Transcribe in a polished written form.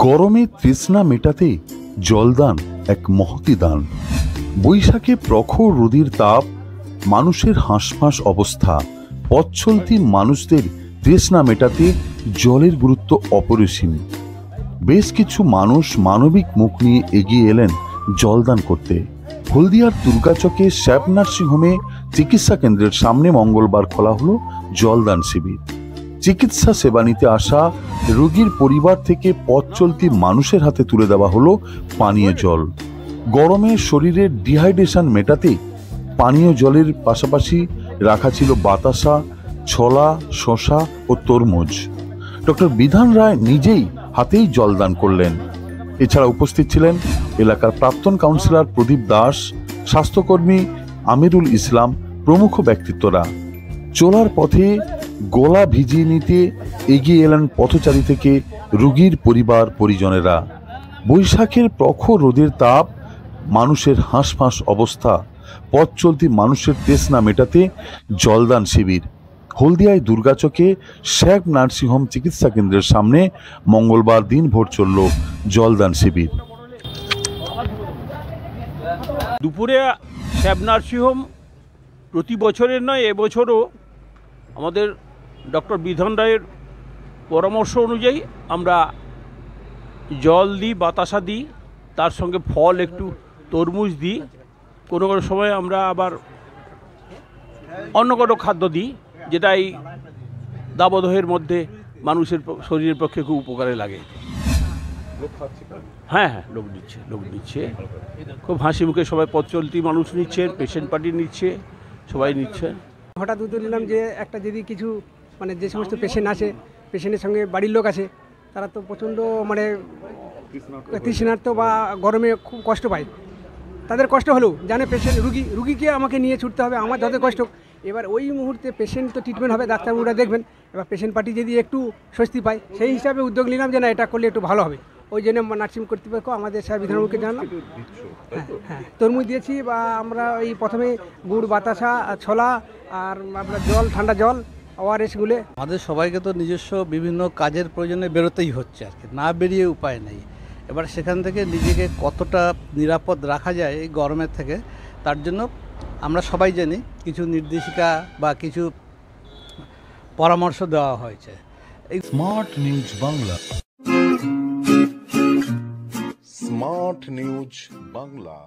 গরমে তৃষ্ণা মেটাতে জলদান এক মহতি দান। বৈশাখে প্রখর রোদের তাপ, মানুষের হাঁসফাঁস অবস্থা, পথ চলতি মানুষদের তৃষ্ণা মেটাতে জলের গুরুত্ব অপরিসীম। বেশ কিছু মানুষ মানবিক মুখ নিয়ে এগিয়ে এলেন জলদান করতে। হলদিয়ার দুর্গাচকে শ্যাপ নার্সিং হোমে চিকিৎসা কেন্দ্রের সামনে মঙ্গলবার খোলা হলো জলদান শিবির। চিকিৎসা সেবা নিতে আসা রোগীর পরিবার থেকে পথ চলতি মানুষের হাতে তুলে দেওয়া হলো পানীয় জল। গরমে শরীরের ডিহাইড্রেশন মেটাতে পানীয় জলের পাশাপাশি রাখা ছিল বাতাসা, ছোলা, শসা ও তরমুজ। ডক্টর বিধান রায় নিজেই হাতেই জলদান করলেন। এছাড়া উপস্থিত ছিলেন এলাকার প্রাক্তন কাউন্সিলর প্রদীপ দাস, স্বাস্থ্যকর্মী আমিরুল ইসলাম প্রমুখ ব্যক্তিত্বরা। চলার পথে গলা ভিজিয়ে নিতে এগিয়ে এলেন পথচারী থেকে রোগীর পরিবার পরিজনেরা। বৈশাখের প্রখর রোদের তাপ, মানুষের হাঁসফাঁস অবস্থা, পথ চলতি মানুষের তৃষ্ণা মেটাতে জলদান শিবির। হলদিয়ায় দুর্গাচকে শ্যাপ নার্সিং হোম চিকিৎসা কেন্দ্রের সামনে মঙ্গলবার দিনভর চলল জলদান শিবির। দুপুরে শ্যাপ নার্সিং হোম প্রতি বছরের নয়, এবছরও আমাদের ডক্টর বিধান রায়ের পরামর্শ অনুযায়ী আমরা জল দিই, বাতাসা দিই, তার সঙ্গে ফল একটু তরমুজ দিই। কোনো কোনো সময় আমরা আবার অন্য কোনো খাদ্য দিই, যেটা এই দাবদাহের মধ্যে মানুষের শরীরের পক্ষে খুব উপকারে লাগে। হ্যাঁ, লোক নিচ্ছে খুব হাসি মুখে সবাই পথ চলতি মানুষ নিচ্ছেন, পেশেন্ট পার্টি নিচ্ছে, সবাই নিচ্ছে। হঠাৎ উদ্যোগ নিলাম যে একটা যদি কিছু যে সমস্ত পেশেন্ট আছে, পেশেন্টের সঙ্গে বাড়ির লোক আছে, তারা তো প্রচণ্ড তৃষ্ণার্ত বা গরমে খুব কষ্ট পায়। তাদের কষ্ট হলেও জানে পেশেন্ট রুগীকে আমাকে নিয়ে ছুটতে হবে, আমার যত কষ্ট। এবার ওই মুহূর্তে পেশেন্ট তো ট্রিটমেন্ট হবে, ডাক্তারবাবুরা দেখবেন। এবার পেশেন্ট পার্টি যদি একটু স্বস্তি পায়, সেই হিসাবে উদ্যোগ নিলাম যে না, এটা করলে একটু ভালো হবে। ওই জন্য নার্সিং কর্তৃপক্ষ আমাদের স্যার বিধানবাবুকে জানালাম। হ্যাঁ, তরমুজ দিয়েছি, বা আমরা এই প্রথমে গুড়, বাতাসা, ছোলা আর আপনার জল, ঠান্ডা জল, ওআরএসগুলো। আমাদের সবাইকে তো নিজস্ব বিভিন্ন কাজের প্রয়োজনে বেরোতেই হচ্ছে আর কি, না বেরিয়ে উপায় নেই। এবার সেখান থেকে নিজেকে কতটা নিরাপদ রাখা যায় এই গরমের থেকে, তার জন্য আমরা সবাই জানি কিছু নির্দেশিকা বা কিছু পরামর্শ দেওয়া হয়েছে। এই smart news Bangla. Smart news Bangla.